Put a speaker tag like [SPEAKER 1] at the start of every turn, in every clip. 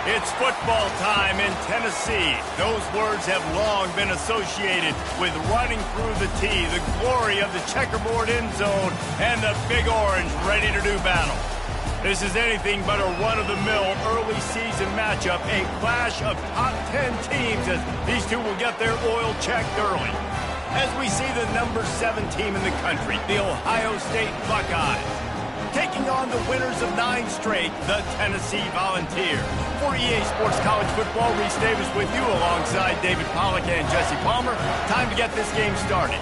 [SPEAKER 1] It's football time in Tennessee. Those words have long been associated with running through the tee, the glory of the checkerboard end zone, and the Big Orange ready to do battle. This is anything but a run-of-the-mill early season matchup, a clash of top 10 teams as these two will get their oil checked early. As we see the number 7 team in the country, the Ohio State Buckeyes, taking on the winners of 9 straight, the Tennessee Volunteers. For EA Sports College Football, Reese Davis with you alongside David Pollack and Jesse Palmer. Time to get this game started.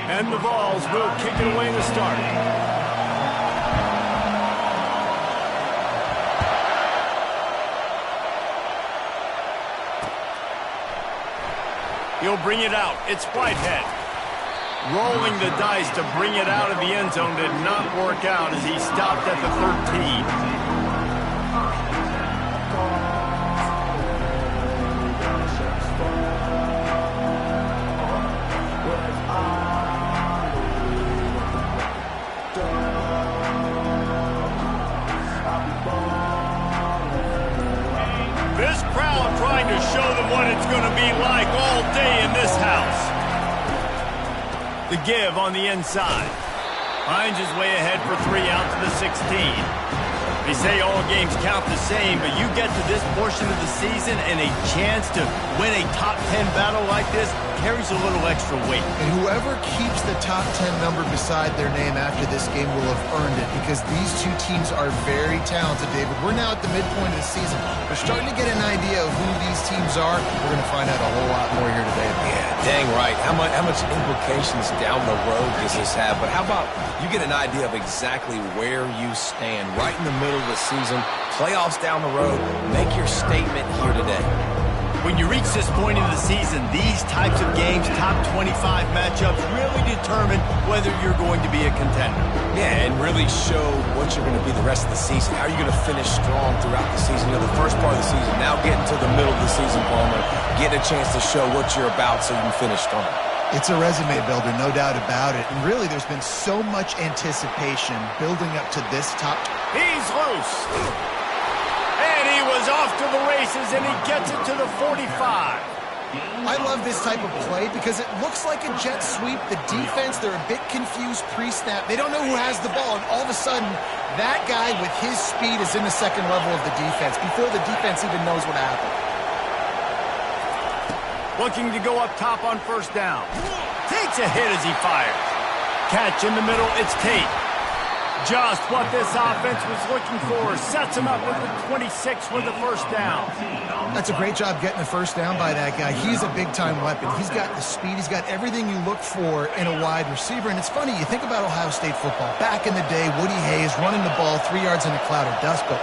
[SPEAKER 1] And the Vols will kick it away to start. He'll bring it out. It's Whitehead. Rolling the dice to bring it out of the end zone did not work out as he stopped at the 13. This crowd trying to show them what it's going to be like all day in this house. The give on the inside. Finds his way ahead for 3 out to the 16. They say all games count the same, but you get to this portion of the season and a chance to win a top 10 battle like this carries a little extra weight.
[SPEAKER 2] And whoever keeps the top 10 number beside their name after this game will have earned it, because these two teams are very talented, David. We're now at the midpoint of the season. We're starting to get an idea of who these teams are. We're going to find out a whole lot more here today.
[SPEAKER 3] Yeah, dang right. How much implications down the road does this have? But how about you get an idea of exactly where you stand right in the middle of the season, playoffs down the road, make your statement here today.
[SPEAKER 1] When you reach this point in the season, these types of games, top 25 matchups, really determine whether you're going to be a contender.
[SPEAKER 3] Yeah, and really show what you're going to be the rest of the season. How are you going to finish strong throughout the season? You know, the first part of the season, now getting to the middle of the season, Palmer, get a chance to show what you're about so you can finish strong.
[SPEAKER 2] It's a resume builder, no doubt about it. And really, there's been so much anticipation building up to this top.
[SPEAKER 1] He's loose. And he was off to the races, and he gets it to the 45.
[SPEAKER 2] I love this type of play because it looks like a jet sweep. The defense, they're a bit confused pre-snap. They don't know who has the ball, and all of a sudden, that guy with his speed is in the second level of the defense before the defense even knows what happened.
[SPEAKER 1] Looking to go up top on first down. Takes a hit as he fires. Catch in the middle, it's Tate. Just what this offense was looking for. Sets him up with the 26 with the first down.
[SPEAKER 2] That's a great job getting the first down by that guy. He's a big-time weapon. He's got the speed. He's got everything you look for in a wide receiver. And it's funny, you think about Ohio State football. Back in the day, Woody Hayes running the ball 3 yards in a cloud of dust. But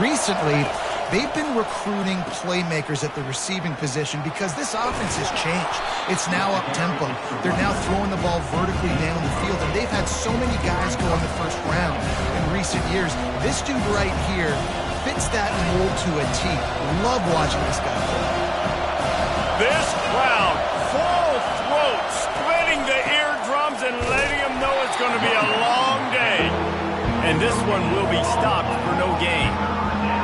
[SPEAKER 2] recently, they've been recruiting playmakers at the receiving position because this offense has changed. It's now up-tempo. They're now throwing the ball vertically down the field, and they've had so many guys go in the first round in recent years. This dude right here fits that mold to a T. Love watching this guy play.
[SPEAKER 1] This crowd, full throat, splitting the eardrums and letting them know it's going to be a long day. And this one will be stopped for no gain.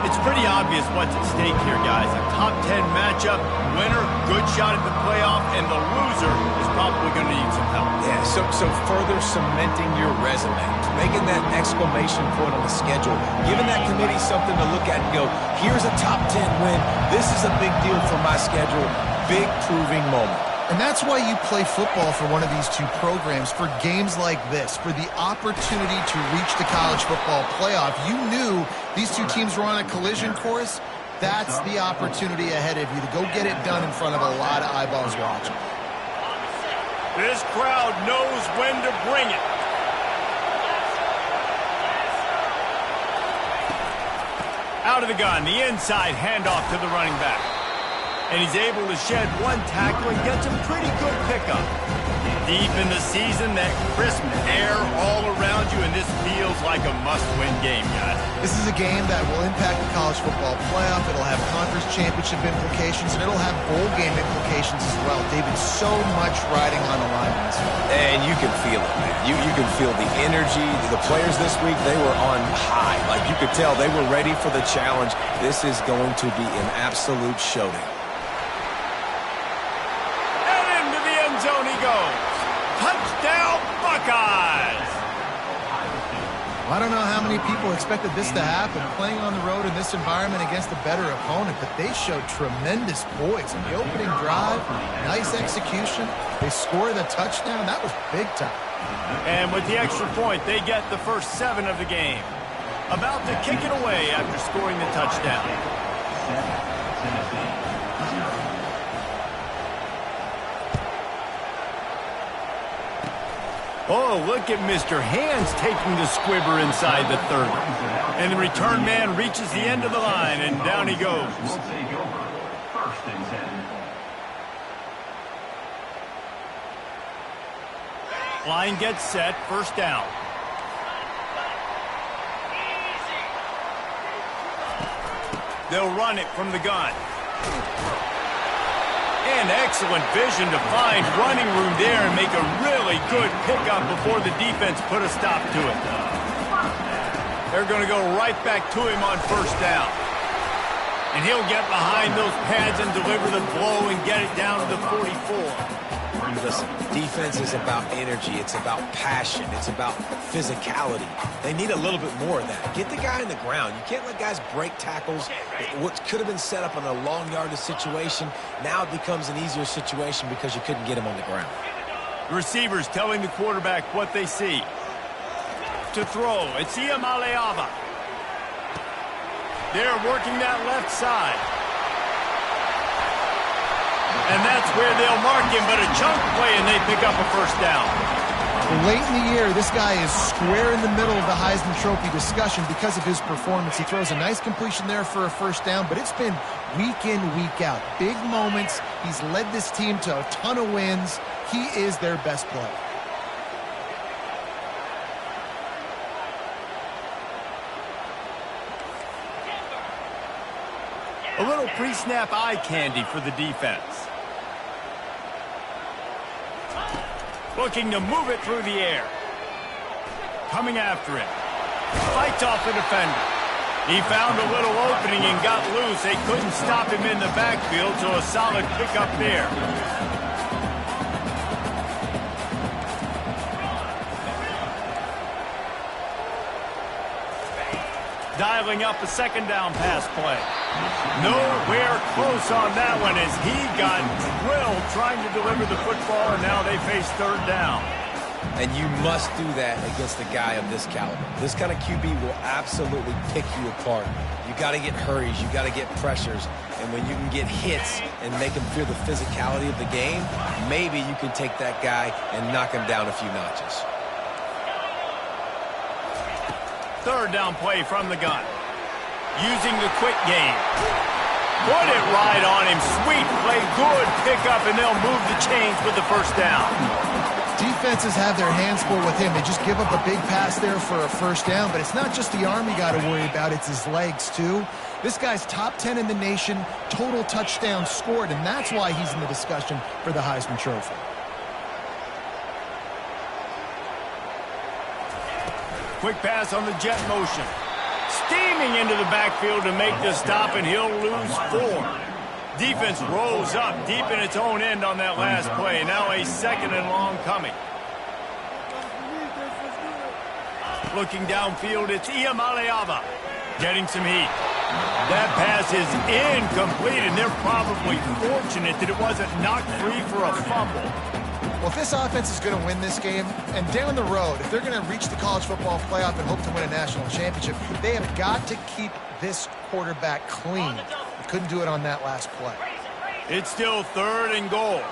[SPEAKER 1] It's pretty obvious what's at stake here, guys. A top 10 matchup, winner, good shot at the playoff, and the loser is probably going to need some help.
[SPEAKER 3] Yeah, so further cementing your resume, making that exclamation point on the schedule, giving that committee something to look at and go, here's a top 10 win. This is a big deal for my schedule. Big proving moment.
[SPEAKER 2] And that's why you play football for one of these two programs, for games like this, for the opportunity to reach the college football playoff. You knew these two teams were on a collision course. That's the opportunity ahead of you to go get it done in front of a lot of eyeballs watching.
[SPEAKER 1] This crowd knows when to bring it. Out of the gun, the inside handoff to the running back. And he's able to shed one tackle and get some pretty good pickup. Deep in the season, that crisp air all around you, and this feels like a must-win game, guys.
[SPEAKER 2] This is a game that will impact the college football playoff. It'll have conference championship implications, and it'll have bowl game implications as well. David, so much riding on the line in this one.
[SPEAKER 3] And you can feel it, man. You can feel the energy. The players this week, they were on high. Like, you could tell they were ready for the challenge. This is going to be an absolute showdown.
[SPEAKER 1] Zone he goes. Touchdown, Buckeyes!
[SPEAKER 2] I don't know how many people expected this to happen, playing on the road in this environment against a better opponent, but they showed tremendous poise. In the opening drive, nice execution. They scored a touchdown. That was big time.
[SPEAKER 1] And with the extra point, they get the first 7 of the game. About to kick it away after scoring the touchdown. Oh, look at Mr. Hands taking the squibber inside the 30. And the return man reaches the end of the line, and down he goes. Line gets set, first down. They'll run it from the gun. And excellent vision to find running room there and make a really good pickup before the defense put a stop to it. They're going to go right back to him on first down. And he'll get behind those pads and deliver the blow and get it down to the 44.
[SPEAKER 3] Listen, defense is about energy. It's about passion. It's about physicality. They need a little bit more of that. Get the guy in the ground. You can't let guys break tackles. What could have been set up in a long yardage situation, now it becomes an easier situation because you couldn't get him on the ground.
[SPEAKER 1] The receivers telling the quarterback what they see. To throw, it's Iamaleava. They're working that left side. And that's where they'll mark him, but a chunk play, and they pick up a first down.
[SPEAKER 2] Late in the year, this guy is square in the middle of the Heisman Trophy discussion because of his performance. He throws a nice completion there for a first down, but it's been week in, week out. Big moments. He's led this team to a ton of wins. He is their best player.
[SPEAKER 1] A little pre-snap eye candy for the defense. Looking to move it through the air. Coming after it. Fights off the defender. He found a little opening and got loose. They couldn't stop him in the backfield, so a solid pickup there. Dialing up a second down pass play. Nowhere close on that one as he got drilled trying to deliver the football, and now they face third down.
[SPEAKER 3] And you must do that against a guy of this caliber. This kind of QB will absolutely pick you apart. You got to get hurries. You got to get pressures. And when you can get hits and make him feel the physicality of the game, maybe you can take that guy and knock him down a few notches.
[SPEAKER 1] Third down play from the gun. Using the quick game. Put it right on him. Sweet play. Good pickup, and they'll move the chains with the first down.
[SPEAKER 2] Defenses have their hands full with him. They just give up a big pass there for a first down, but it's not just the arm you got to worry about. It's his legs, too. This guy's top 10 in the nation, total touchdowns scored, and that's why he's in the discussion for the Heisman Trophy.
[SPEAKER 1] Quick pass on the jet motion. Steaming into the backfield to make the stop, and he'll lose 4. Defense rolls up deep in its own end on that last play. Now a second and long coming. Looking downfield, it's Iamaleava getting some heat. That pass is incomplete, and they're probably fortunate that it wasn't knocked free for a fumble.
[SPEAKER 2] Well, if this offense is going to win this game, and down the road, if they're going to reach the college football playoff and hope to win a national championship, they have got to keep this quarterback clean. They couldn't do it on that last play.
[SPEAKER 1] It's still third and goal.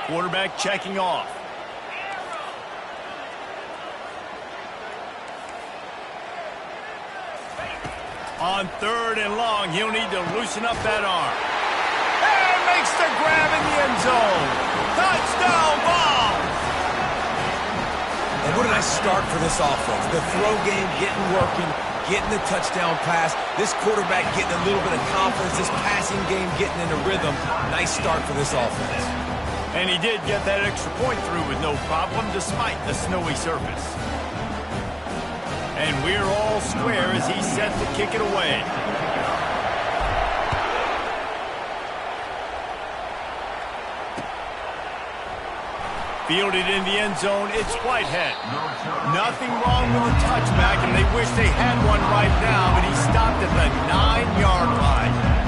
[SPEAKER 1] Quarterback checking off. On third and long, he'll need to loosen up that arm. And makes the grab in the end zone. Touchdown ball!
[SPEAKER 3] And what a nice start for this offense. The throw game getting working, getting the touchdown pass. This quarterback getting a little bit of confidence. This passing game getting in a rhythm. Nice start for this offense.
[SPEAKER 1] And he did get that extra point through with no problem despite the snowy surface. And we're all square as he's set to kick it away. Fielded in the end zone, it's Whitehead. Nothing wrong with the touchback, and they wish they had one right now, but he stopped at the 9-yard line.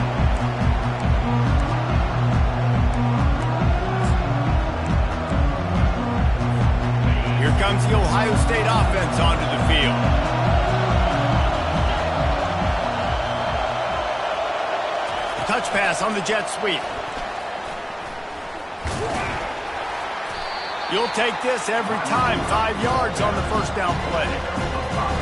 [SPEAKER 1] Here comes the Ohio State offense onto the field. Touch pass on the jet sweep. You'll take this every time. 5 yards on the first down play.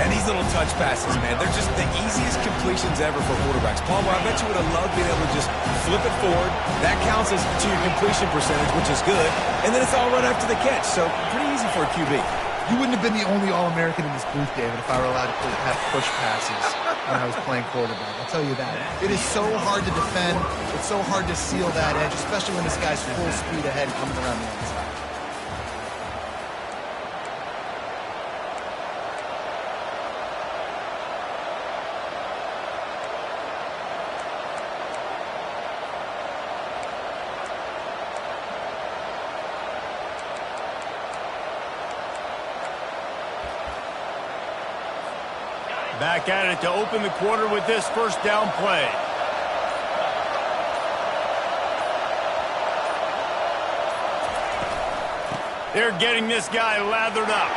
[SPEAKER 3] And these little touch passes, man, they're just the easiest completions ever for quarterbacks. Palmer, I bet you would have loved being able to just flip it forward. That counts as to your completion percentage, which is good. And then it's all right after the catch. So pretty easy for a QB.
[SPEAKER 2] You wouldn't have been the only All-American in this booth, David, if I were allowed to have push passes when I was playing quarterback. I'll tell you that. It is so hard to defend. It's so hard to seal that edge, especially when this guy's full speed ahead coming around the outside.
[SPEAKER 1] Back at it to open the quarter with this first down play. They're getting this guy lathered up.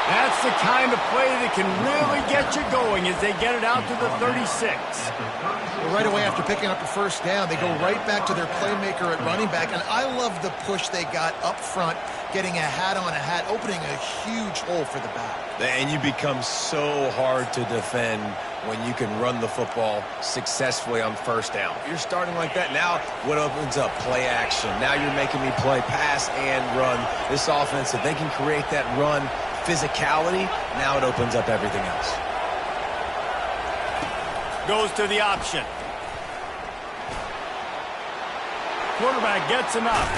[SPEAKER 1] That's the kind of play that can really get you going as they get it out to the 36.
[SPEAKER 2] Well, right away after picking up the first down, they go right back to their playmaker at running back. And I love the push they got up front, getting a hat on a hat, opening a huge hole for the back.
[SPEAKER 3] And you become so hard to defend when you can run the football successfully on first down. You're starting like that. Now what opens up? Play action. Now you're making me play pass and run. This offense, if they can create that run physicality, now it opens up everything else.
[SPEAKER 1] Goes to the option. Quarterback gets him up.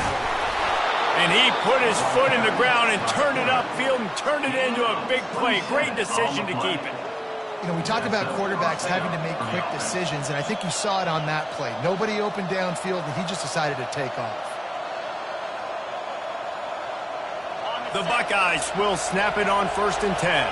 [SPEAKER 1] And he put his foot in the ground and turned it upfield and turned it into a big play. Great decision to keep it.
[SPEAKER 2] You know, we talk about quarterbacks having to make quick decisions, and I think you saw it on that play. Nobody open downfield, and he just decided to take off.
[SPEAKER 1] The Buckeyes will snap it on 1st and 10.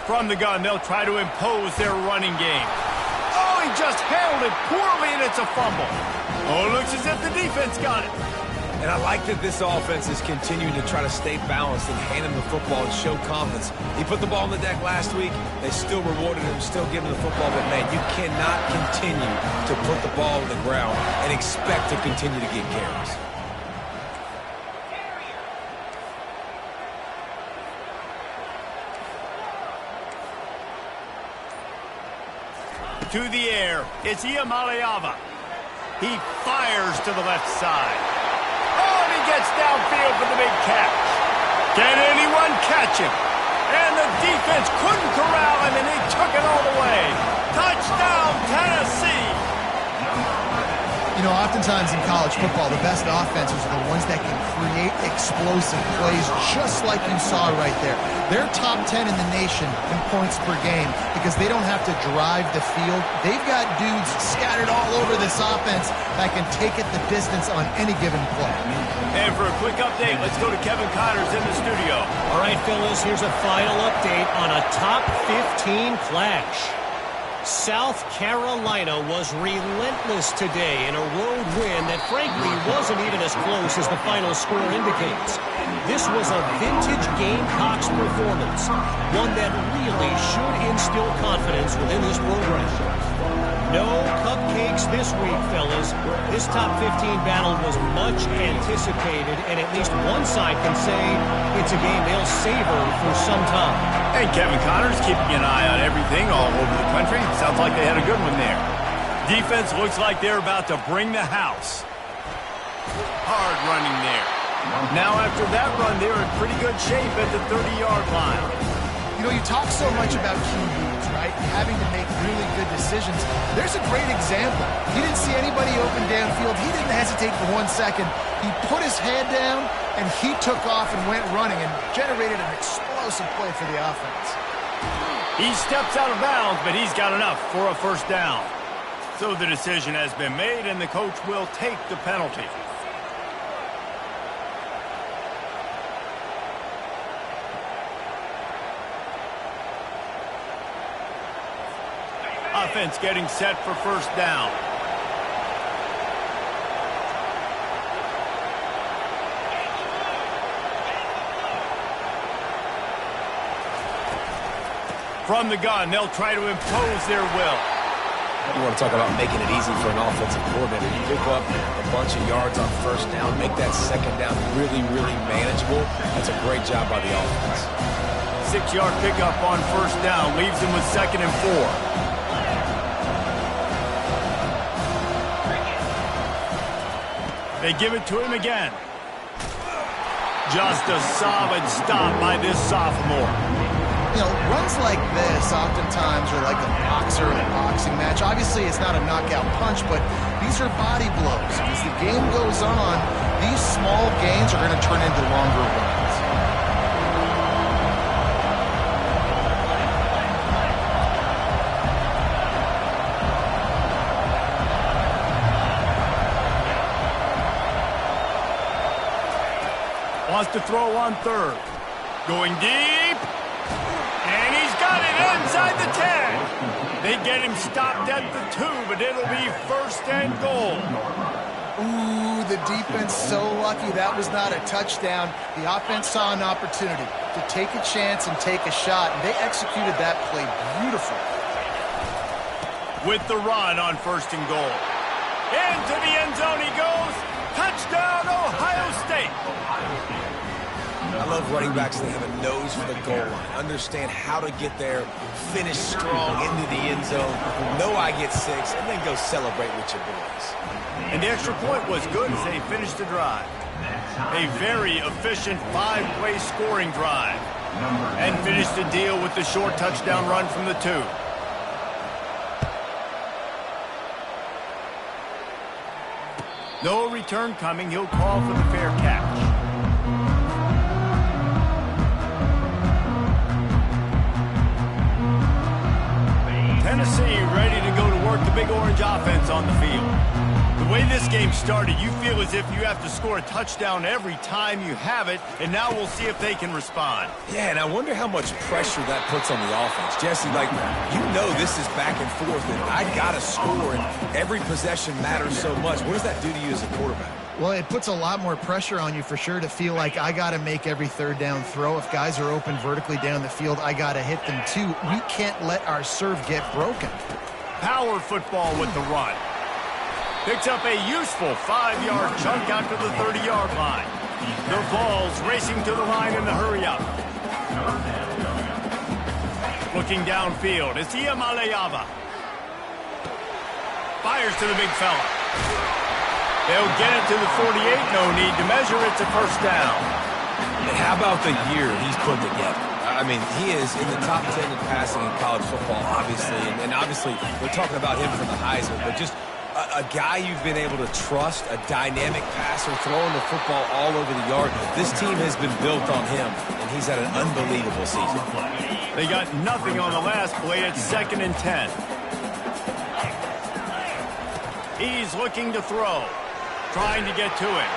[SPEAKER 1] From the gun, they'll try to impose their running game. Oh, he just handled it poorly, and it's a fumble. Oh, it looks as if the defense got it.
[SPEAKER 3] And I like that this offense is continuing to try to stay balanced and hand him the football and show confidence. He put the ball on the deck last week. They still rewarded him, still giving him the football. But, man, you cannot continue to put the ball on the ground and expect to continue to get carries.
[SPEAKER 1] To the air, it's Iamaleava. He fires to the left side. Oh, and he gets downfield for the big catch. Can anyone catch him? And the defense couldn't corral him, and he took it all the way. Touchdown, Tennessee!
[SPEAKER 2] You know, oftentimes in college football, the best offenses are the ones that can create explosive plays, just like you saw right there. They're top 10 in the nation in points per game because they don't have to drive the field. They've got dudes scattered all over this offense that can take it the distance on any given play.
[SPEAKER 1] And for a quick update, let's go to Kevin Connors in the studio.
[SPEAKER 4] All right, fellas, here's a final update on a top 15 clash. South Carolina was relentless today in a road win that frankly wasn't even as close as the final score indicates. This was a vintage Gamecocks performance, one that really should instill confidence within this program. No cupcakes this week, fellas. This top 15 battle was much anticipated, and at least one side can say it's a game they'll savor for some time.
[SPEAKER 1] And Kevin Connors keeping an eye on everything all over the country. Sounds like they had a good one there. Defense looks like they're about to bring the house. Hard running there. Now after that run, they're in pretty good shape at the 30-yard line.
[SPEAKER 2] You know, you talk so much about QBs, right? Having to make really good decisions. There's a great example. He didn't see anybody open downfield. He didn't hesitate for 1 second. He put his head down, and he took off and went running and generated an explosive play for the offense.
[SPEAKER 1] He steps out of bounds, but he's got enough for a first down. So the decision has been made, and the coach will take the penalty. Offense getting set for first down. From the gun, they'll try to impose their will.
[SPEAKER 3] You want to talk about making it easy for an offensive coordinator. You pick up a bunch of yards on first down, make that second down really, really manageable. That's a great job by the offense.
[SPEAKER 1] 6-yard pickup on first down leaves them with 2nd and 4. They give it to him again. Just a solid stop by this sophomore.
[SPEAKER 2] You know, runs like this oftentimes are like a boxer in a boxing match. Obviously, it's not a knockout punch, but these are body blows. As the game goes on, these small gains are going to turn into longer runs.
[SPEAKER 1] Wants to throw on third. Going deep. And he's got it inside the 10. They get him stopped at the 2, but it'll be first and goal.
[SPEAKER 2] Ooh, the defense so lucky that was not a touchdown. The offense saw an opportunity to take a chance and take a shot, and they executed that play beautifully.
[SPEAKER 1] With the run on first and goal. Into the end zone he goes. Touchdown, Ohio State.
[SPEAKER 3] I love running backs that have a nose for the goal line. Understand how to get there, finish strong into the end zone, know I get 6, and then go celebrate with your boys.
[SPEAKER 1] And the extra point was good as they finished the drive. A very efficient 5-play scoring drive. And finished the deal with the short touchdown run from the 2. No return coming. He'll call for the fair catch. Tennessee ready to go to work the Big Orange offense on the field. The way this game started, you feel as if you have to score a touchdown every time you have it, and now we'll see if they can respond.
[SPEAKER 3] Yeah, and I wonder how much pressure that puts on the offense. Jesse, like, you know this is back and forth, and I got to score, and every possession matters so much. What does that do to you as a quarterback?
[SPEAKER 2] Well, it puts a lot more pressure on you for sure to feel like I got to make every third down throw. If guys are open vertically down the field, I got to hit them too. We can't let our serve get broken.
[SPEAKER 1] Power football with the run. Picks up a useful 5-yard chunk out to the 30-yard line. The ball's racing to the line in the hurry-up. Looking downfield, it's Iamaleava. Fires to the big fella. They'll get it to the 48. No need to measure. It's a first down.
[SPEAKER 3] And how about the year he's put together? I mean, he is in the top 10 in passing in college football, obviously. And obviously, we're talking about him for the Heisman, but just a guy you've been able to trust, a dynamic passer, throwing the football all over the yard. This team has been built on him, and he's had an unbelievable season.
[SPEAKER 1] They got nothing on the last play. It's 2nd and 10. He's looking to throw, trying to get to it.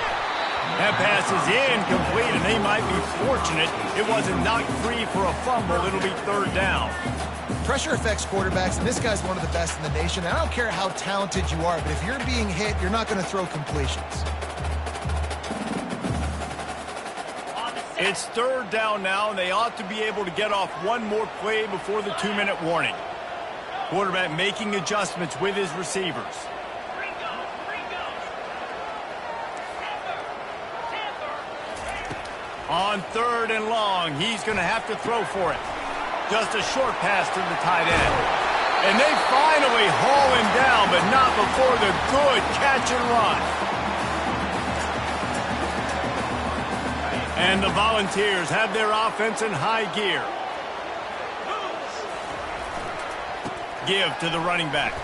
[SPEAKER 1] That pass is incomplete, and they might be fortunate it wasn't knocked free for a fumble. It'll be 3rd down.
[SPEAKER 2] Pressure affects quarterbacks, and this guy's one of the best in the nation. And I don't care how talented you are, but if you're being hit, you're not going to throw completions.
[SPEAKER 1] It's 3rd down now, and they ought to be able to get off one more play before the 2-minute warning. Quarterback making adjustments with his receivers. On 3rd and long, he's going to have to throw for it. Just a short pass to the tight end. And they finally haul him down, but not before the good catch and run. And the Volunteers have their offense in high gear. Give to the running back.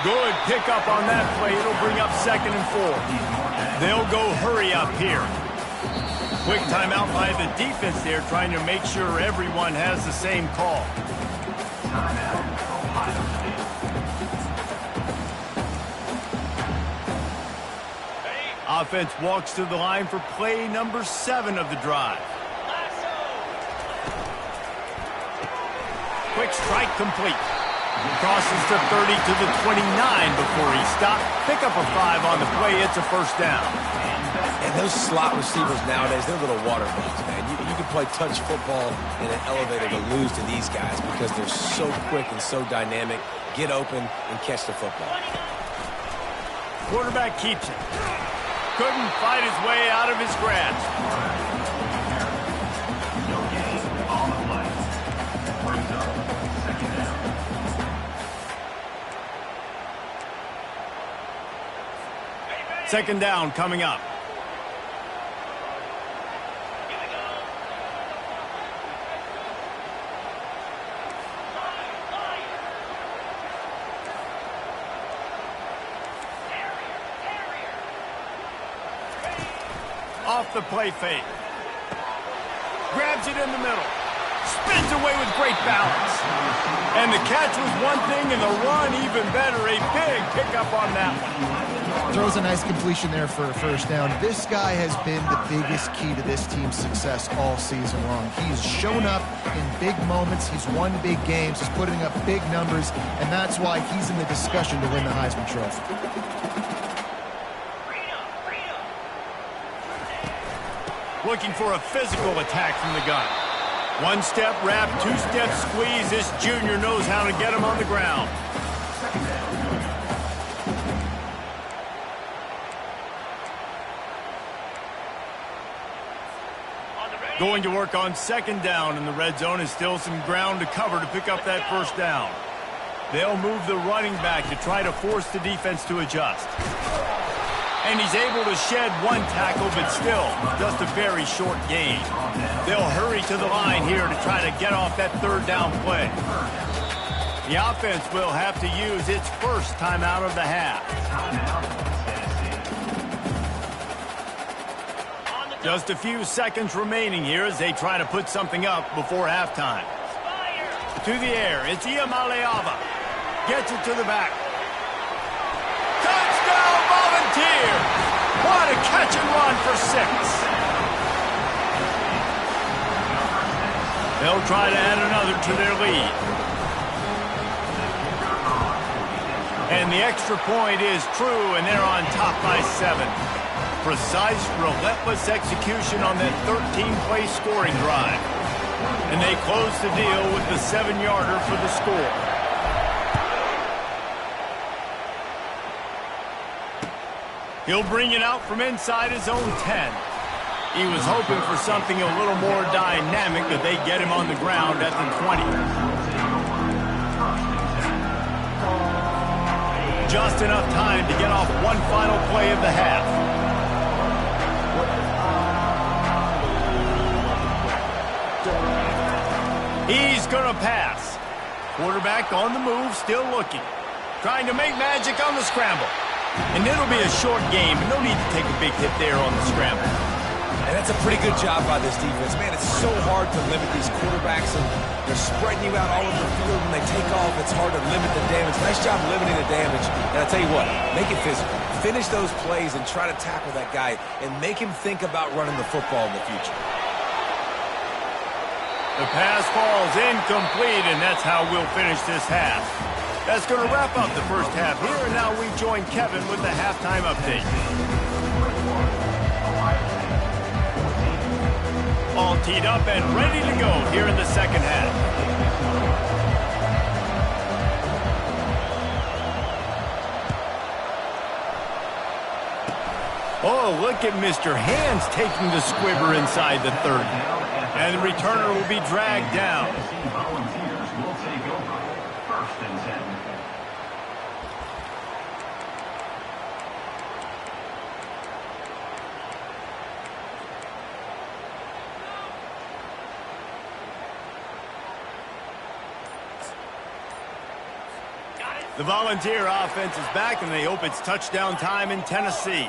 [SPEAKER 1] Good pickup on that play. It'll bring up 2nd and 4. They'll go hurry up here. Quick timeout by the defense there, trying to make sure everyone has the same call. Offense walks to the line for play number 7 of the drive. Quick strike complete. Crosses to 30 to the 29 before he stopped. Pick up a 5 on the play. It's a first down.
[SPEAKER 3] And those slot receivers nowadays, they're little water bugs, man. You can play touch football in an elevator to lose to these guys because they're so quick and so dynamic. Get open and catch the football.
[SPEAKER 1] Quarterback keeps it. Couldn't fight his way out of his grasp. Second down coming up. Off the play fake. Grabs it in the middle. Spins away with great balance. And the catch was one thing, and the run even better. A big pickup on that one.
[SPEAKER 2] Throws a nice completion there for a first down. This guy has been the biggest key to this team's success all season long. He's shown up in big moments. He's won big games. He's putting up big numbers, and that's why he's in the discussion to win the Heisman Trophy.
[SPEAKER 1] Looking for a physical attack from the gun. One step wrap, two step squeeze. This junior knows how to get him on the ground. Going to work on second down in the red zone. Is still some ground to cover to pick up that first down. They'll move the running back to try to force the defense to adjust. And he's able to shed one tackle, but still just a very short gain. They'll hurry to the line here to try to get off that third down play. The offense will have to use its first timeout of the half. Just a few seconds remaining here as they try to put something up before halftime. To the air, it's Iamaleava. Gets it to the back. Touchdown, Volunteers! What a catch and run for 6. They'll try to add another to their lead. And the extra point is true, and they're on top by 7. Precise, relentless execution on that 13-play scoring drive. And they close the deal with the 7-yarder for the score. He'll bring it out from inside his own 10. He was hoping for something a little more dynamic, but they get him on the ground at the 20. Just enough time to get off one final play of the half. He's going to pass. Quarterback on the move, still looking. Trying to make magic on the scramble. And it'll be a short game, and no need to take a big hit there on the scramble.
[SPEAKER 3] And that's a pretty good job by this defense. Man, it's so hard to limit these quarterbacks, and they're spreading you out all over the field. When they take off, it's hard to limit the damage. Nice job limiting the damage. And I'll tell you what, make it physical. Finish those plays and try to tackle that guy and make him think about running the football in the future.
[SPEAKER 1] The pass falls incomplete, and that's how we'll finish this half. That's going to wrap up the first half here, and now we join Kevin with the halftime update. All teed up and ready to go here in the second half. Oh, look at Mr. Hands taking the squibber inside the 30. And the returner will be dragged down. The Volunteer offense is back, and they hope it's touchdown time in Tennessee.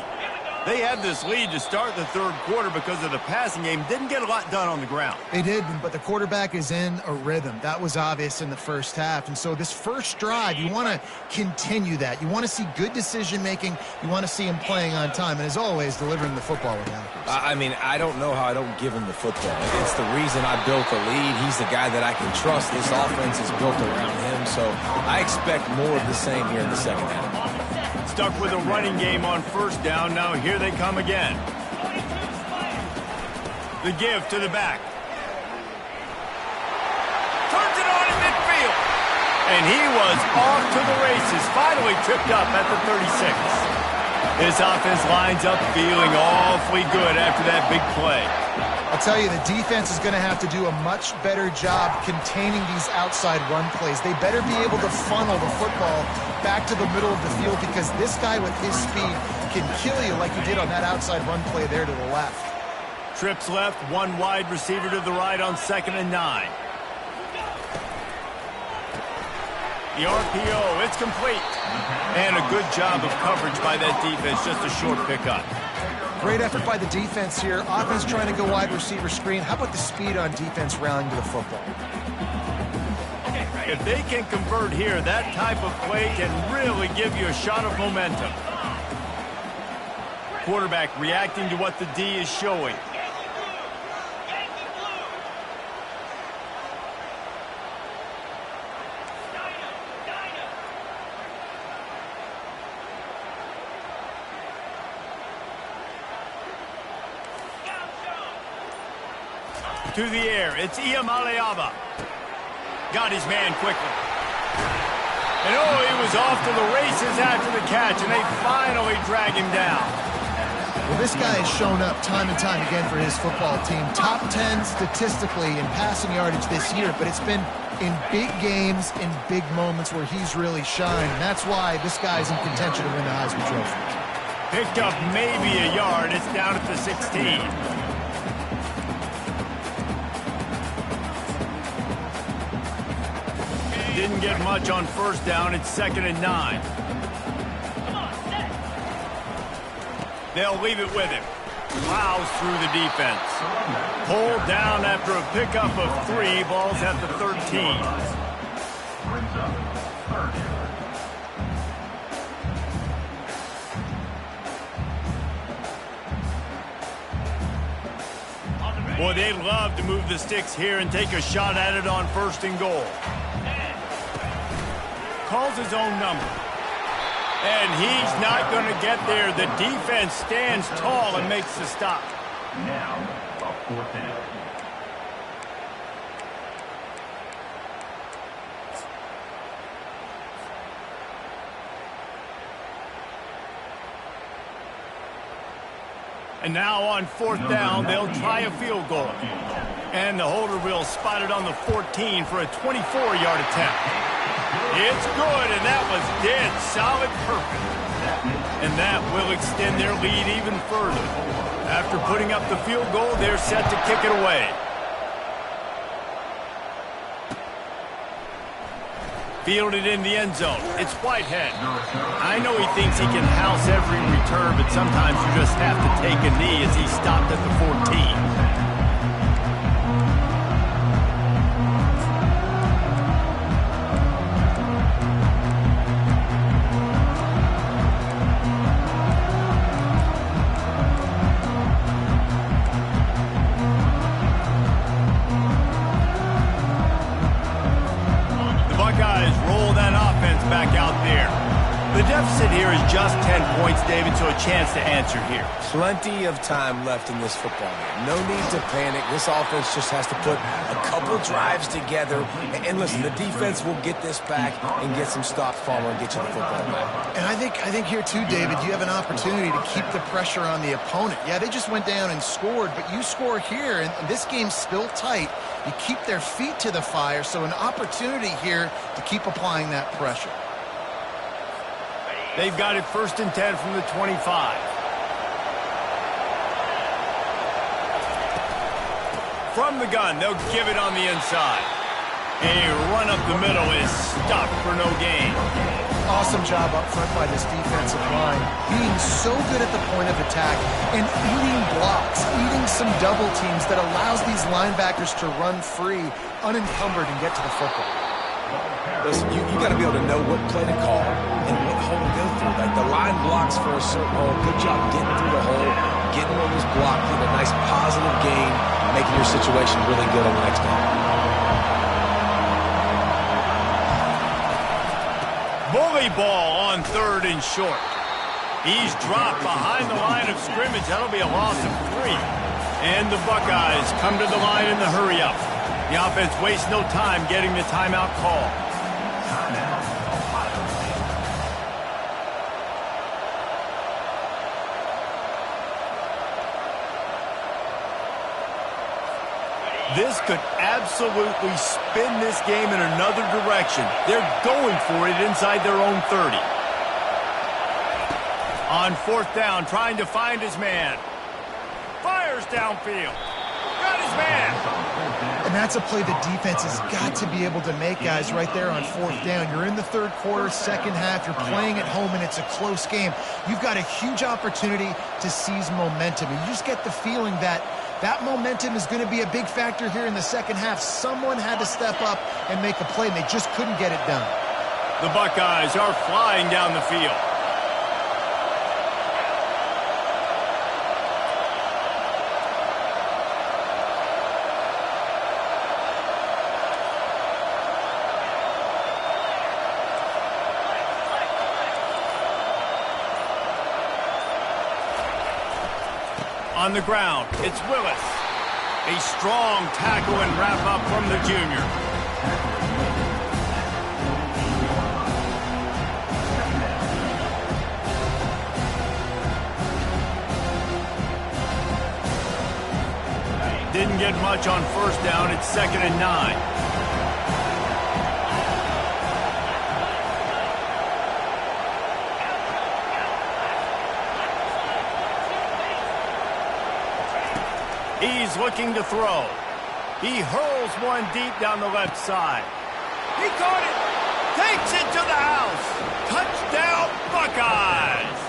[SPEAKER 1] They had this lead to start the third quarter because of the passing game. Didn't get a lot done on the ground.
[SPEAKER 2] They did, but the quarterback is in a rhythm. That was obvious in the first half. And so this first drive, you want to continue that. You want to see good decision-making. You want to see him playing on time. And as always, delivering the football with accuracy.
[SPEAKER 3] I mean, I don't know how I don't give him the football. It's the reason I built the lead. He's the guy that I can trust. This offense is built around him. So I expect more of the same here in the second half.
[SPEAKER 1] Stuck with a running game on first down. Now here they come again. The give to the back. Turns it on in midfield. And he was off to the races. Finally tripped up at the 36. This offense lines up feeling awfully good after that big play.
[SPEAKER 2] I'll tell you, the defense is going to have to do a much better job containing these outside run plays. They better be able to funnel the football back to the middle of the field, because this guy with his speed can kill you like he did on that outside run play there to the left.
[SPEAKER 1] Trips left, one wide receiver to the right on 2nd and 9. The RPO, it's complete. And a good job of coverage by that defense, just a short pickup.
[SPEAKER 2] Great effort by the defense here. Offense trying to go wide receiver screen. How about the speed on defense rallying to the football?
[SPEAKER 1] If they can convert here, that type of play can really give you a shot of momentum. Quarterback reacting to what the D is showing. To the air, it's Iamaleava. Got his man quickly. And oh, he was off to the races after the catch, and they finally drag him down.
[SPEAKER 2] Well, this guy has shown up time and time again for his football team. Top 10 statistically in passing yardage this year, but it's been in big games, in big moments where he's really shined. And that's why this guy's in contention to win the Heisman Trophy.
[SPEAKER 1] Picked up maybe a yard. It's down at the 16. Didn't get much on first down. It's 2nd and 9. They'll leave it with him. Plows through the defense. Pulled down after a pickup of 3. Ball's at the 13. Boy, they'd love to move the sticks here and take a shot at it on 1st and goal. Calls his own number. And he's not going to get there. The defense stands tall and makes the stop.
[SPEAKER 5] Now, a 4th down.
[SPEAKER 1] And now on 4th down, they'll try a field goal. And the holder will spot it on the 14 for a 24-yard attempt. It's good, and that was dead solid perfect. And that will extend their lead even further. After putting up the field goal, they're set to kick it away. Fielded in the end zone. It's Whitehead. I know he thinks he can house every return, but sometimes you just have to take a knee as he stopped at the 14. Back out there. The deficit here is just 10 points, David, so a chance to answer here.
[SPEAKER 3] Plenty of time left in this football game. No need to panic. This offense just has to put a couple drives together. And listen, the defense will get this back and get some stops, Palmer, and get you the football back.
[SPEAKER 2] And I think here too, David, you have an opportunity to keep the pressure on the opponent. Yeah, they just went down and scored, but you score here, and this game's still tight. You keep their feet to the fire, so an opportunity here to keep applying that pressure.
[SPEAKER 1] They've got it 1st and 10 from the 25. From the gun, they'll give it on the inside. A run up the middle is stopped for no gain.
[SPEAKER 2] Awesome job up front by this defensive line. Being so good at the point of attack and eating blocks, eating some double teams that allows these linebackers to run free, unencumbered, and get to the football.
[SPEAKER 3] Listen, you got to be able to know what play to call and what hole to go through. Like the line blocks for a certain hole. Good job getting through the hole, getting what was blocked, getting a nice positive gain, making your situation really good on the next game.
[SPEAKER 1] Bully ball on 3rd and short. He's dropped behind the line of scrimmage. That'll be a loss of 3. And the Buckeyes come to the line in the hurry-up. The offense wastes no time getting the timeout call. This could absolutely spin this game in another direction. They're going for it inside their own 30. On 4th down, trying to find his man. Fires downfield. Got got his man.
[SPEAKER 2] And that's a play the defense has got to be able to make, guys, right there on fourth down. You're in the third quarter, second half. You're playing at home, and it's a close game. You've got a huge opportunity to seize momentum. And you just get the feeling that that momentum is going to be a big factor here in the second half. Someone had to step up and make a play, and they just couldn't get it done.
[SPEAKER 1] The Buckeyes are flying down the field. On the ground, it's Willis. A strong tackle and wrap-up from the junior. Didn't get much on first down. It's 2nd and 9. He's looking to throw. He hurls one deep down the left side. He caught it. Takes it to the house. Touchdown, Buckeyes.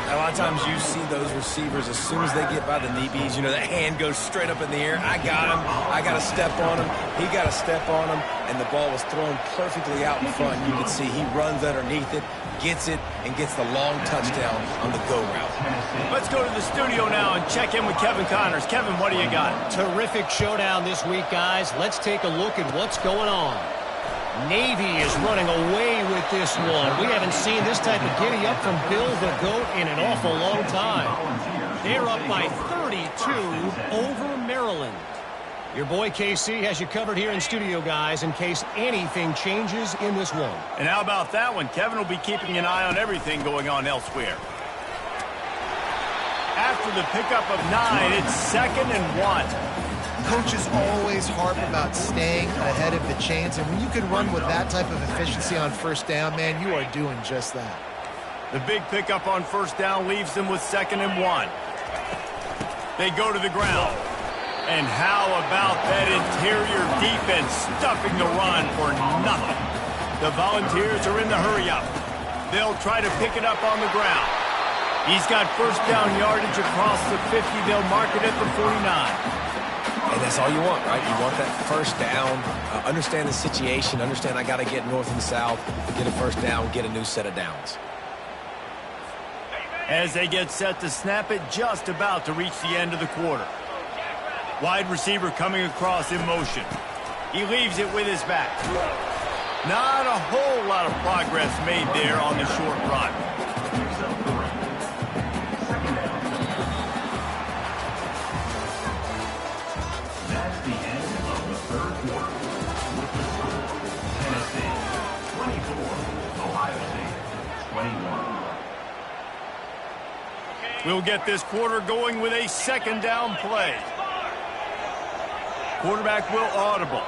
[SPEAKER 3] A lot of times you see those receivers, as soon as they get by the knee bees, you know, that hand goes straight up in the air. I got him. I got to step on him. He got to step on him. And the ball was thrown perfectly out in front. You can see he runs underneath it, gets it, and gets the long touchdown on the go route.
[SPEAKER 1] Let's go to the studio now and check in with Kevin Connors. Kevin, what do you got?
[SPEAKER 4] Terrific showdown this week, guys. Let's take a look at what's going on. Navy is running away with this one. We haven't seen this type of giddy-up from Bill the GOAT in an awful long time. They're up by 32 over Maryland. Your boy KC has you covered here in studio, guys, in case anything changes in this one.
[SPEAKER 1] And how about that one? Kevin will be keeping an eye on everything going on elsewhere. After the pickup of 9, it's 2nd and 1.
[SPEAKER 2] Coaches always harp about staying ahead of the chains, and when you can run with that type of efficiency on first down, man, you are doing just that.
[SPEAKER 1] The big pickup on first down leaves them with 2nd and 1. They go to the ground. And how about that interior defense stuffing the run for nothing? The Volunteers are in the hurry-up. They'll try to pick it up on the ground. He's got first down yardage across the 50. They'll mark it at the 49.
[SPEAKER 3] And that's all you want, right? You want that first down, understand the situation, understand I got to get north and south, get a first down, get a new set of downs.
[SPEAKER 1] As they get set to snap it, just about to reach the end of the quarter. Wide receiver coming across in motion. He leaves it with his back. Not a whole lot of progress made there on the short run.
[SPEAKER 5] That's the end of the third quarter. With the score, Tennessee 24, Ohio State 21.
[SPEAKER 1] We'll get this quarter going with a 2nd down play. Quarterback will audible.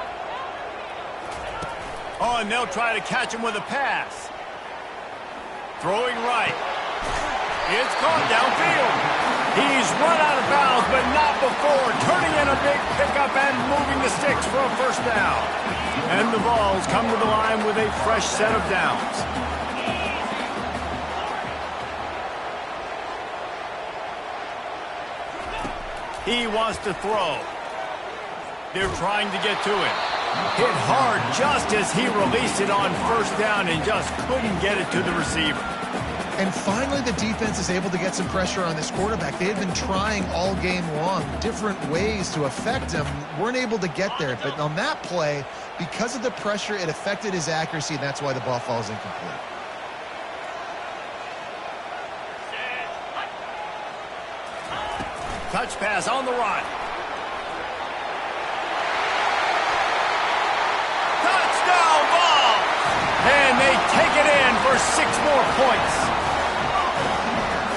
[SPEAKER 1] Oh, and they'll try to catch him with a pass. Throwing right. It's caught downfield. He's run out of bounds, but not before. Turning in a big pickup and moving the sticks for a first down. And the Vols come to the line with a fresh set of downs. He wants to throw. They're trying to get to him. Hit hard just as he released it on first down and just couldn't get it to the receiver.
[SPEAKER 2] And finally, the defense is able to get some pressure on this quarterback. They had been trying all game long different ways to affect him. Weren't able to get there. But on that play, because of the pressure, it affected his accuracy, and that's why the ball falls incomplete.
[SPEAKER 1] Touch pass on the run. Touchdown ball! And they take it in for 6 more points.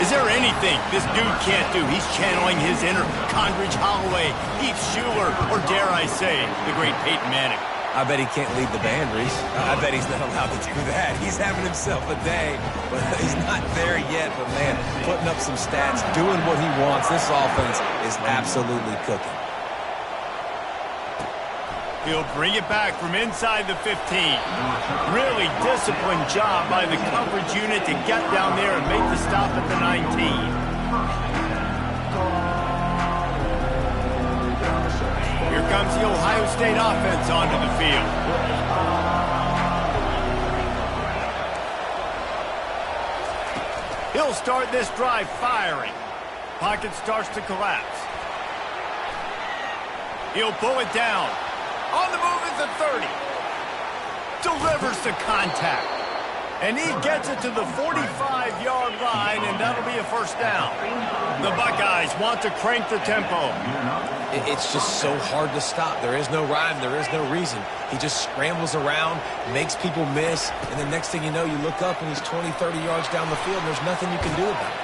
[SPEAKER 1] Is there anything this dude can't do? He's channeling his inner Condridge Holloway, Heath Schuler, or dare I say, the great Peyton Manning.
[SPEAKER 3] I bet he can't lead the band, Reese. I bet he's not allowed to do that. He's having himself a day, but he's not there yet. But, man, putting up some stats, doing what he wants. This offense is absolutely cooking.
[SPEAKER 1] He'll bring it back from inside the 15. Really disciplined job by the coverage unit to get down there and make the stop at the 19. Here comes the Ohio State offense onto the field. He'll start this drive firing. Pocket starts to collapse. He'll pull it down. On the move at the 30. Delivers the contact. And he gets it to the 45-yard line, and that'll be a first down. The Buckeyes want to crank the tempo.
[SPEAKER 3] It's just so hard to stop. There is no rhyme. There is no reason. He just scrambles around, makes people miss, and the next thing you know, you look up and he's 20, 30 yards down the field, and there's nothing you can do about it.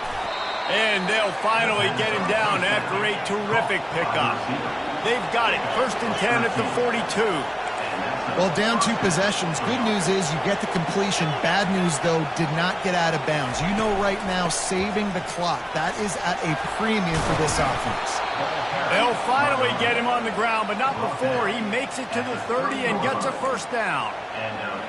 [SPEAKER 1] And they'll finally get him down after a terrific pickup. They've got it. 1st and 10 at the 42.
[SPEAKER 2] Well, down 2 possessions. Good news is you get the completion. Bad news, though, did not get out of bounds. You know right now, saving the clock. That is at a premium for this offense.
[SPEAKER 1] They'll finally get him on the ground, but not before he makes it to the 30 and gets a first down.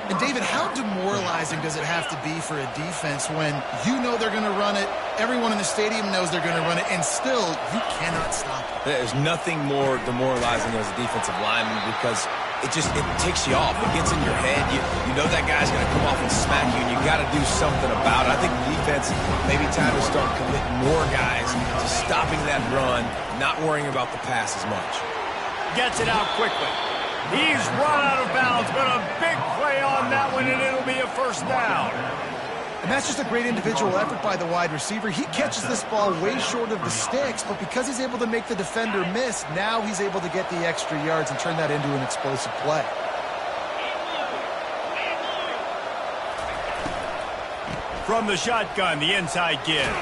[SPEAKER 2] And, David, how demoralizing does it have to be for a defense when you know they're going to run it, everyone in the stadium knows they're going to run it, and still you cannot stop it?
[SPEAKER 3] There's nothing more demoralizing as a defensive lineman because it takes you off. It gets in your head. You know that guy's going to come off and smack you, and you got to do something about it. I think the defense, maybe time to start committing more guys to stopping that run, not worrying about the pass as much.
[SPEAKER 1] Gets it out quickly. He's run out of bounds, but a big play on that one, and it'll be a first down.
[SPEAKER 2] And that's just a great individual effort by the wide receiver. He catches this ball way short of the sticks, but because he's able to make the defender miss, now he's able to get the extra yards and turn that into an explosive play.
[SPEAKER 1] From the shotgun, the inside give.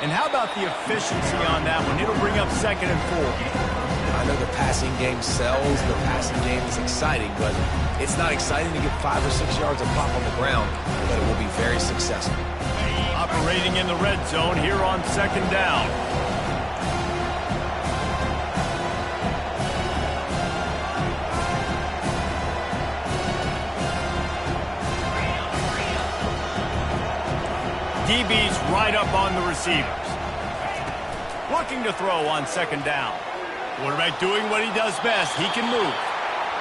[SPEAKER 1] And how about the efficiency on that one? It'll bring up 2nd and 4.
[SPEAKER 3] I know the passing game sells, the passing game is exciting, but it's not exciting to get 5 or 6 yards of pop on the ground, but it will be very successful.
[SPEAKER 1] Operating in the red zone here on 2nd down. DB's right up on the receivers. Looking to throw on 2nd down. Quarterback doing what he does best. He can move.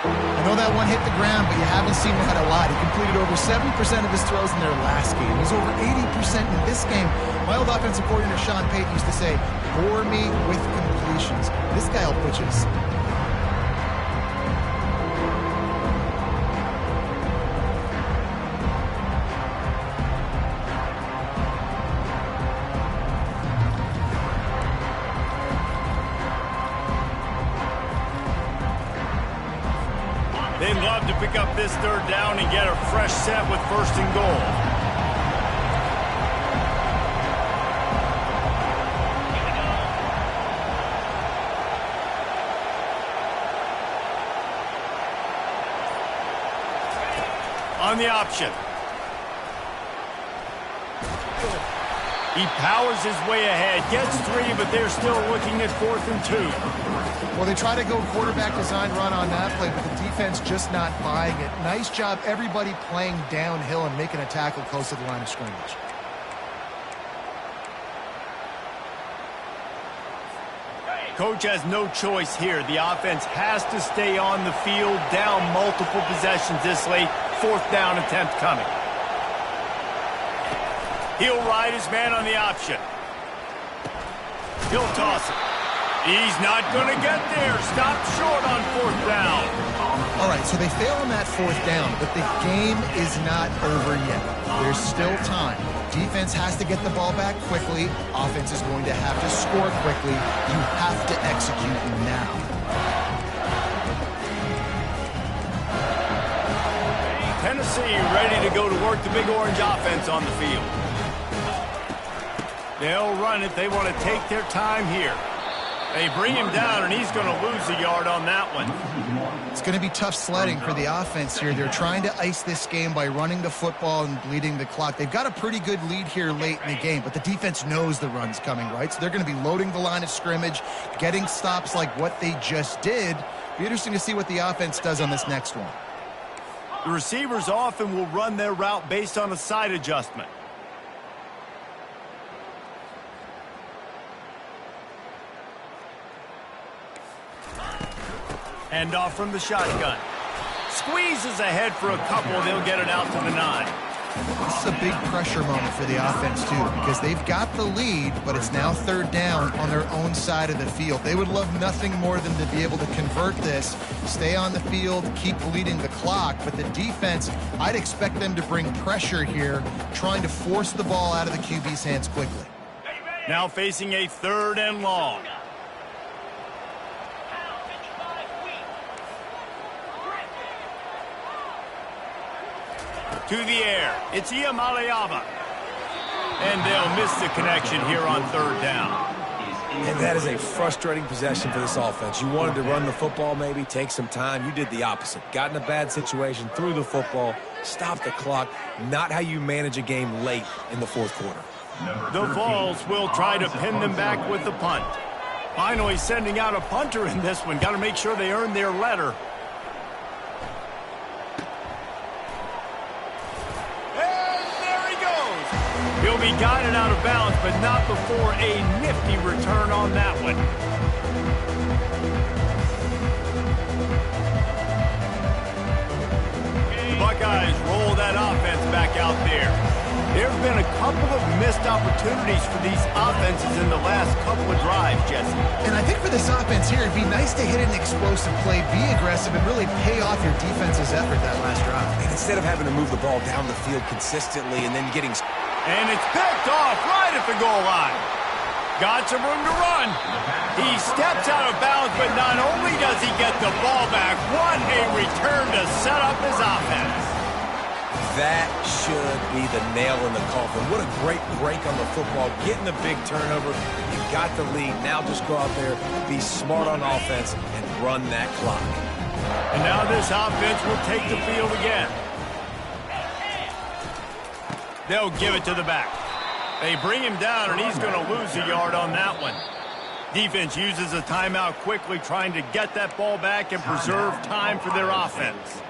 [SPEAKER 2] I know that one hit the ground, but you haven't seen that a lot. He completed over 70% of his throws in their last game. He's over 80% in this game. My old offensive coordinator, Sean Payton, used to say, bore me with completions. This guy will put you to sleep.
[SPEAKER 1] They'd love to pick up this 3rd down and get a fresh set with 1st and goal. On the option. He powers his way ahead, gets 3, but they're still looking at 4th and 2.
[SPEAKER 2] Well, they try to go quarterback design run on that play, but the defense just not buying it. Nice job, everybody playing downhill and making a tackle close to the line of scrimmage.
[SPEAKER 1] Coach has no choice here. The offense has to stay on the field, down multiple possessions this late. 4th down attempt coming. He'll ride his man on the option. He'll toss it. He's not going to get there. Stopped short on 4th down.
[SPEAKER 2] All right, so they fail on that 4th down, but the game is not over yet. There's still time. Defense has to get the ball back quickly. Offense is going to have to score quickly. You have to execute now.
[SPEAKER 1] Tennessee ready to go to work the Big Orange offense on the field. They'll run it. They want to take their time here. They bring him down, and he's going to lose a yard on that one.
[SPEAKER 2] It's going to be tough sledding for the offense here. They're trying to ice this game by running the football and bleeding the clock. They've got a pretty good lead here late in the game, but the defense knows the run's coming, right? So they're going to be loading the line of scrimmage, getting stops like what they just did. Be interesting to see what the offense does on this next one.
[SPEAKER 1] The receivers often will run their route based on a side adjustment. Hand off from the shotgun. Squeezes ahead for a couple. They'll get it out to the 9.
[SPEAKER 2] This is a big pressure moment for the offense, too, because they've got the lead, but it's now third down on their own side of the field. They would love nothing more than to be able to convert this, stay on the field, keep bleeding the clock. But the defense, I'd expect them to bring pressure here, trying to force the ball out of the QB's hands quickly.
[SPEAKER 1] Now facing a 3rd and long. To the air. It's Iamaleava. And they'll miss the connection here on 3rd down.
[SPEAKER 3] And that is a frustrating possession for this offense. You wanted to run the football, maybe take some time. You did the opposite. Got in a bad situation, threw the football, stopped the clock. Not how you manage a game late in the 4th quarter.
[SPEAKER 1] The Vols will try to pin them back with the punt. Finally sending out a punter in this one. Got to make sure they earn their letter. He'll be guided out of bounds, but not before a nifty return on that one. The Buckeyes roll that offense back out there. There have been a couple of missed opportunities for these offenses in the last couple of drives, Jesse.
[SPEAKER 2] And I think for this offense here, it'd be nice to hit an explosive play, be aggressive, and really pay off your defense's effort that last drive.
[SPEAKER 3] And instead of having to move the ball down the field consistently and then getting...
[SPEAKER 1] And it's picked off right at the goal line. Got some room to run. He steps out of bounds, but not only does he get the ball back, what a return to set up his offense.
[SPEAKER 3] That should be the nail in the coffin. What a great break on the football. Getting the big turnover. You got the lead. Now just go out there, be smart on offense, and run that clock.
[SPEAKER 1] And now this offense will take the field again. They'll give it to the back. They bring him down, and he's going to lose a yard on that one. Defense uses a timeout quickly, trying to get that ball back and preserve time for their offense.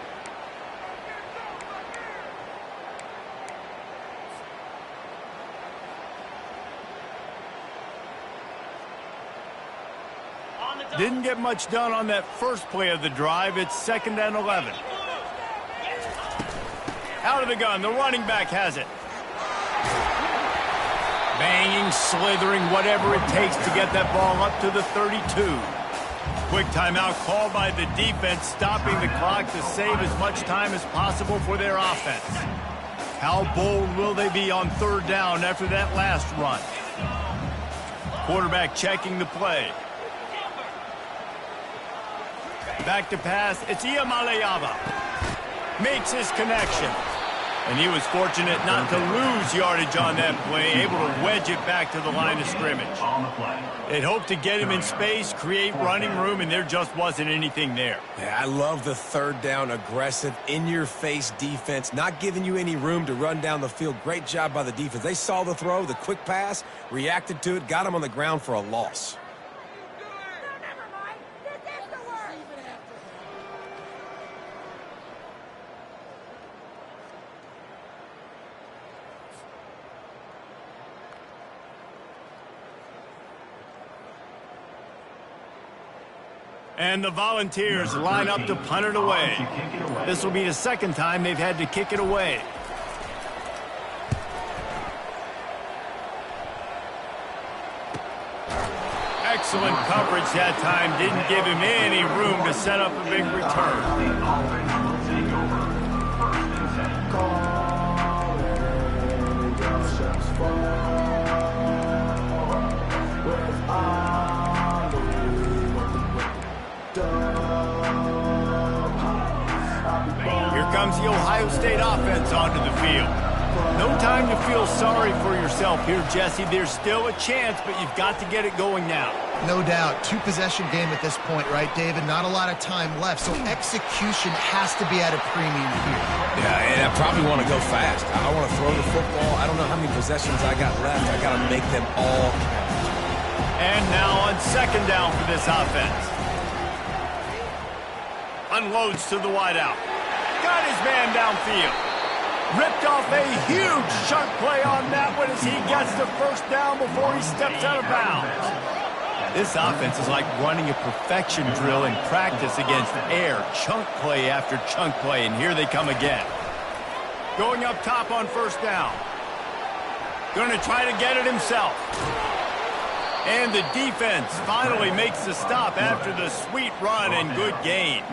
[SPEAKER 1] Didn't get much done on that first play of the drive. It's 2nd and 11. Out of the gun, the running back has it. Banging, slithering, whatever it takes to get that ball up to the 32. Quick timeout called by the defense, stopping the clock to save as much time as possible for their offense. How bold will they be on 3rd down after that last run? Quarterback checking the play. Back to pass. It's Iamaleava. Makes his connection. And he was fortunate not to lose yardage on that play, able to wedge it back to the line of scrimmage. They'd hoped to get him in space, create running room, and there just wasn't anything there.
[SPEAKER 3] Yeah, I love the 3rd down, aggressive, in-your-face defense, not giving you any room to run down the field. Great job by the defense. They saw the throw, the quick pass, reacted to it, got him on the ground for a loss.
[SPEAKER 1] And the Volunteers line up to punt it away. This will be the 2nd time they've had to kick it away. Excellent coverage that time. Didn't give him any room to set up a big return. Here comes the Ohio State offense onto the field. No time to feel sorry for yourself here, Jesse. There's still a chance, but you've got to get it going now.
[SPEAKER 2] No doubt. Two-possession game at this point, right, David? Not a lot of time left, so execution has to be at a premium here.
[SPEAKER 3] Yeah, and I probably want to go fast. I want to throw the football. I don't know how many possessions I got left. I got to make them all count.
[SPEAKER 1] And now on second down for this offense. Unloads to the wideout. Got his man downfield. Ripped off a huge chunk play on that one as he gets the first down before he steps out of bounds. This offense is like running a perfection drill in practice against air. Chunk play after chunk play, and here they come again. Going up top on first down. Going to try to get it himself. And the defense finally makes the stop after the sweet run and good gain.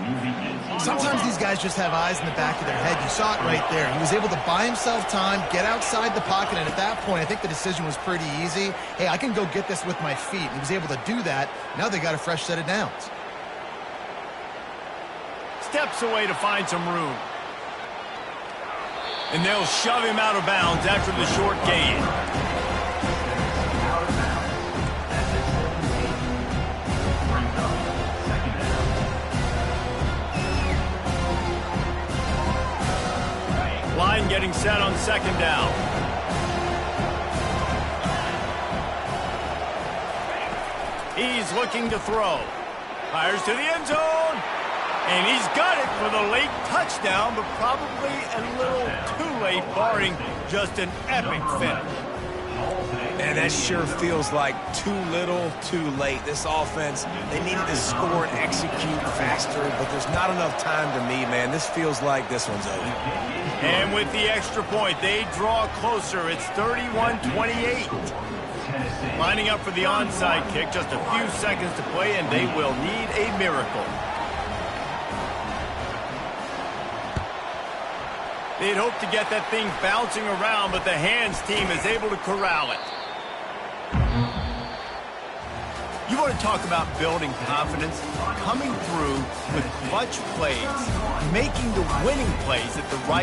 [SPEAKER 2] Sometimes these guys just have eyes in the back of their head. You saw it right there. He was able to buy himself time, get outside the pocket, and at that point, I think the decision was pretty easy. Hey, I can go get this with my feet. He was able to do that. Now they got a fresh set of downs.
[SPEAKER 1] Steps away to find some room. And they'll shove him out of bounds after the short gain. Line getting set on second down. He's looking to throw. Fires to the end zone. And he's got it for the late touchdown, but probably a little too late, barring just an epic finish.
[SPEAKER 3] And that sure feels like too little, too late. This offense, they needed to score and execute faster, but there's not enough time to me, man. This feels like this one's over.
[SPEAKER 1] And with the extra point, they draw closer. It's 31-28. Lining up for the onside kick, just a few seconds to play, and they will need a miracle. They'd hope to get that thing bouncing around, but the hands team is able to corral it. You want to talk about building confidence? Coming through with clutch plays, making the winning plays at the right